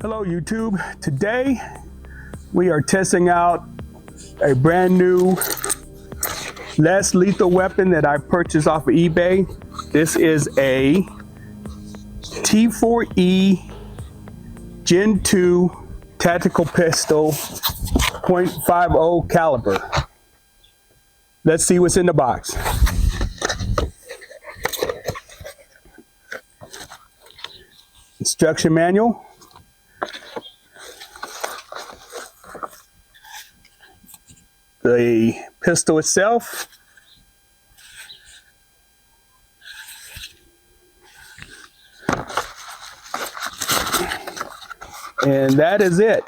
Hello YouTube. Today we are testing out a brand new less lethal weapon that I purchased off of eBay. This is a T4E Gen 2 tactical pistol .50 caliber. Let's see what's in the box. Instruction manual. The pistol itself. And that is it.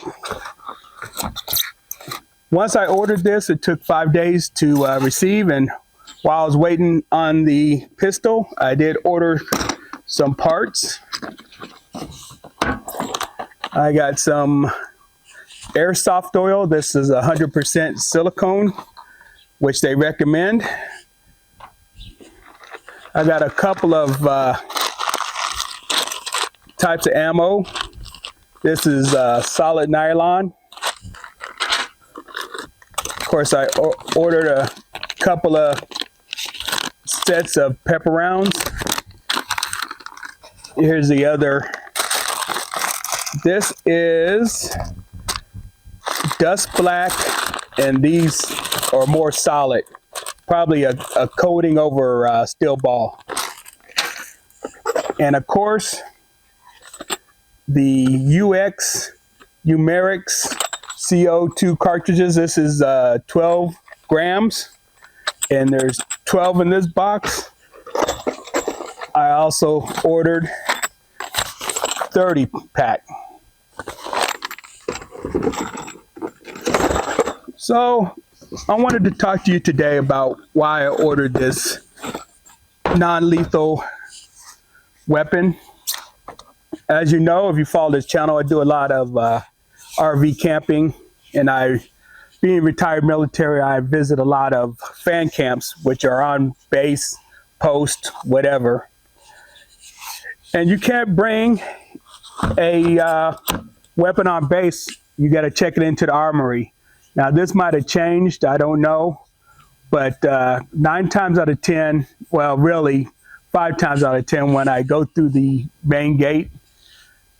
Once I ordered this, it took 5 days to receive, and while I was waiting on the pistol, I did order some parts. I got some airsoft oil. This is 100% silicone, which they recommend. I got a couple of types of ammo. This is solid nylon. Of course, I ordered a couple of sets of pepper rounds. Here's the other. This is dust black, and these are more solid. Probably a coating over steel ball. And of course, the Umerix CO2 cartridges. This is 12 grams, and there's 12 in this box. I also ordered 30 pack. So I wanted to talk to you today about why I ordered this non-lethal weapon. As you know, if you follow this channel, I do a lot of RV camping, and being retired military, I visit a lot of Famcamps, which are on base, post, whatever. And you can't bring a weapon on base. You got to check it into the armory. Now, this might have changed, I don't know, but 9 times out of 10, well, really 5 times out of 10, when I go through the main gate,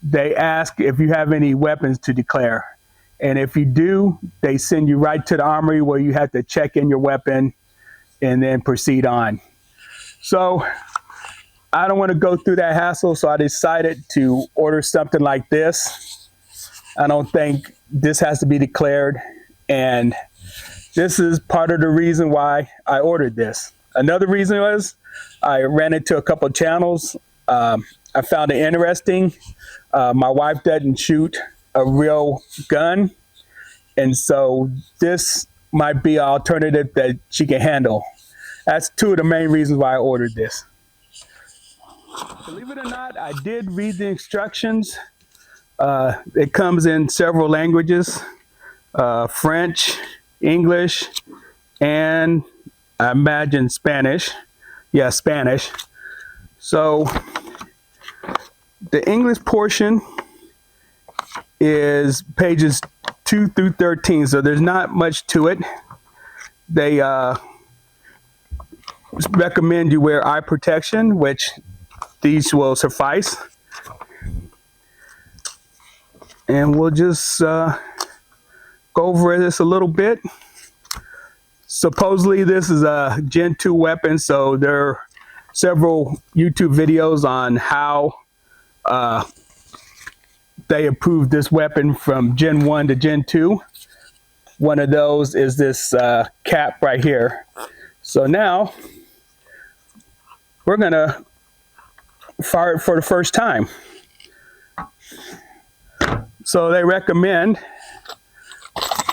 they ask if you have any weapons to declare. And if you do, they send you right to the armory where you have to check in your weapon and then proceed on. So I don't want to go through that hassle, so I decided to order something like this. I don't think this has to be declared, and this is part of the reason why I ordered this. Another reason was I ran into a couple of channels. I found it interesting. My wife doesn't shoot a real gun, and so this might be an alternative that she can handle. That's 2 of the main reasons why I ordered this. Believe it or not, I did read the instructions. It comes in several languages, French, English, and I imagine Spanish. Yeah, Spanish. So the English portion is pages 2 through 13, so there's not much to it. They recommend you wear eye protection, which these will suffice. And we'll just go over this a little bit. Supposedly this is a Gen 2 weapon, so there are several YouTube videos on how they approved this weapon from Gen 1 to Gen 2. One of those is this cap right here. So now we're gonna fire it for the first time. So they recommend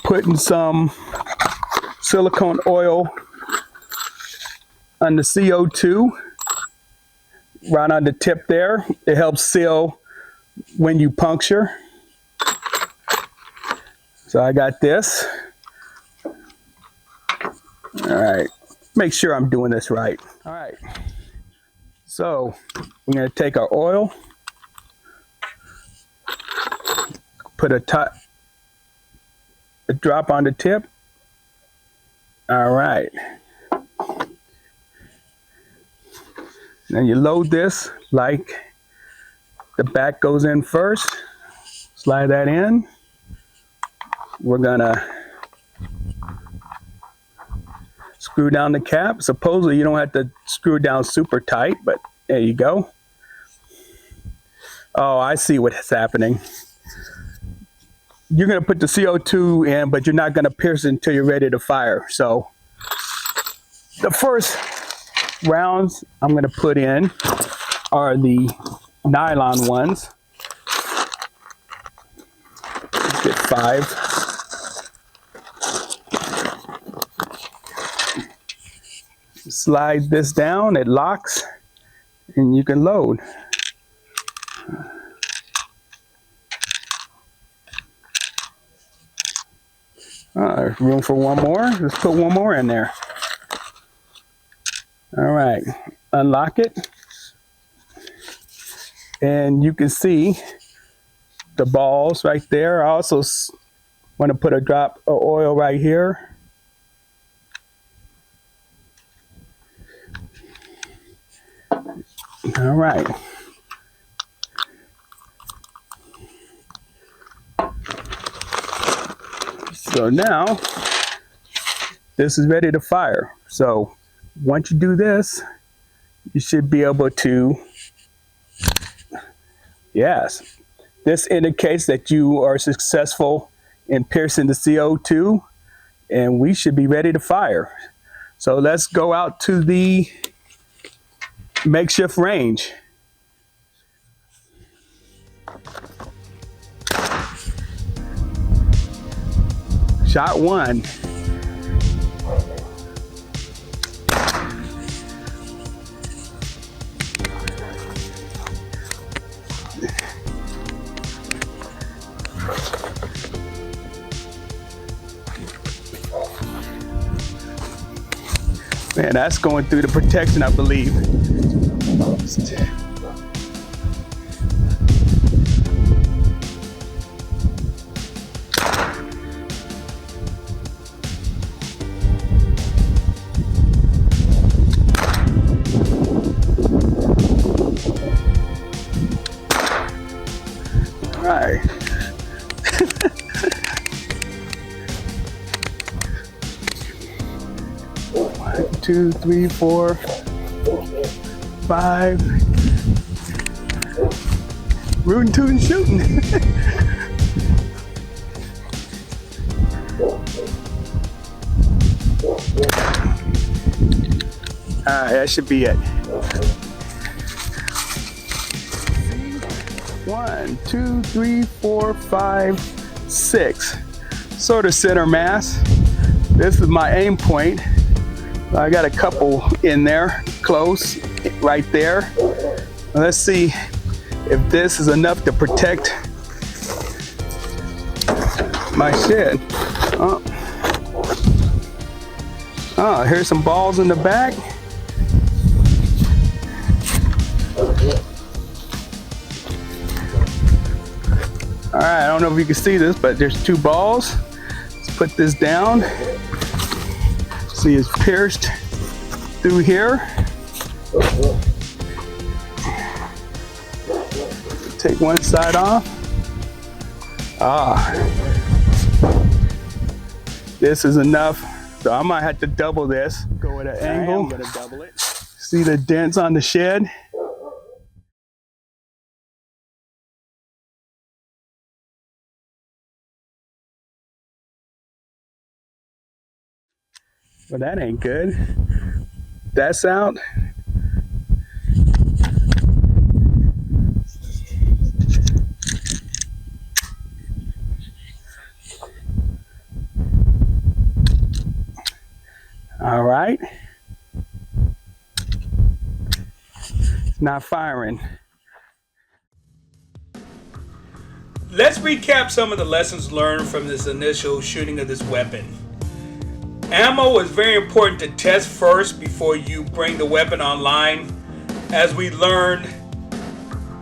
putting some silicone oil on the CO2 right on the tip there. It helps seal when you puncture. So I got this. All right, make sure I'm doing this right. All right, so we're going to take our oil, put a drop on the tip. All right. Then you load this like the back goes in first. Slide that in. We're gonna screw down the cap. Supposedly you don't have to screw down super tight, but there you go. Oh, I see what's happening. You're gonna put the CO2 in, but you're not gonna pierce it until you're ready to fire. So the first rounds I'm gonna put in are the nylon ones. Get 5. Slide this down, it locks, and you can load. There's room for one more. Let's put one more in there. All right, unlock it. And you can see the balls right there. I also want to put a drop of oil right here. All right. So now this is ready to fire. So once you do this, you should be able to, yes, this indicates that you are successful in piercing the CO2, and we should be ready to fire. So let's go out to the makeshift range. Shot 1. Man, that's going through the protection, I believe. All right. 2, 3, 4, 5. Rootin' tootin' shooting. Alright, that should be it. 1, 2, 3, 4, 5, 6. Sort of center mass. This is my aim point. I got a couple in there, close, right there. Let's see if this is enough to protect my shed. Oh, here's some balls in the back. All right, I don't know if you can see this, but there's 2 balls. Let's put this down. See, it's pierced through here. Take one side off. This is enough. So I might have to double this. Go at an angle. I'm gonna double it. See the dents on the shed? Well, that ain't good. That's out. All right. It's not firing. Let's recap some of the lessons learned from this initial shooting of this weapon. Ammo is very important to test first before you bring the weapon online. As we learned,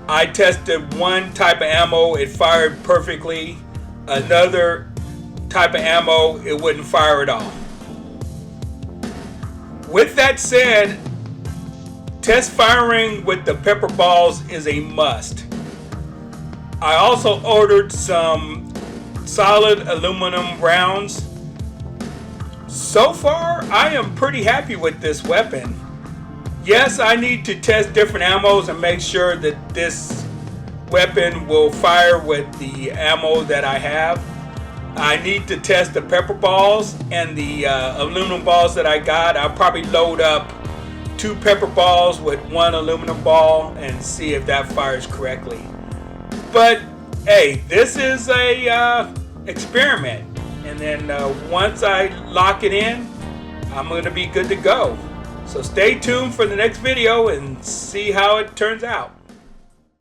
I tested one type of ammo, it fired perfectly. another type of ammo, it wouldn't fire at all. With that said, test firing with the pepper balls is a must. I also ordered some solid aluminum rounds. So far, I am pretty happy with this weapon. Yes, I need to test different ammos and make sure that this weapon will fire with the ammo that I have. I need to test the pepper balls and the aluminum balls that I got. I'll probably load up 2 pepper balls with 1 aluminum ball and see if that fires correctly. But hey, this is a experiment, and then once I lock it in, I'm going to be good to go. So stay tuned for the next video and see how it turns out.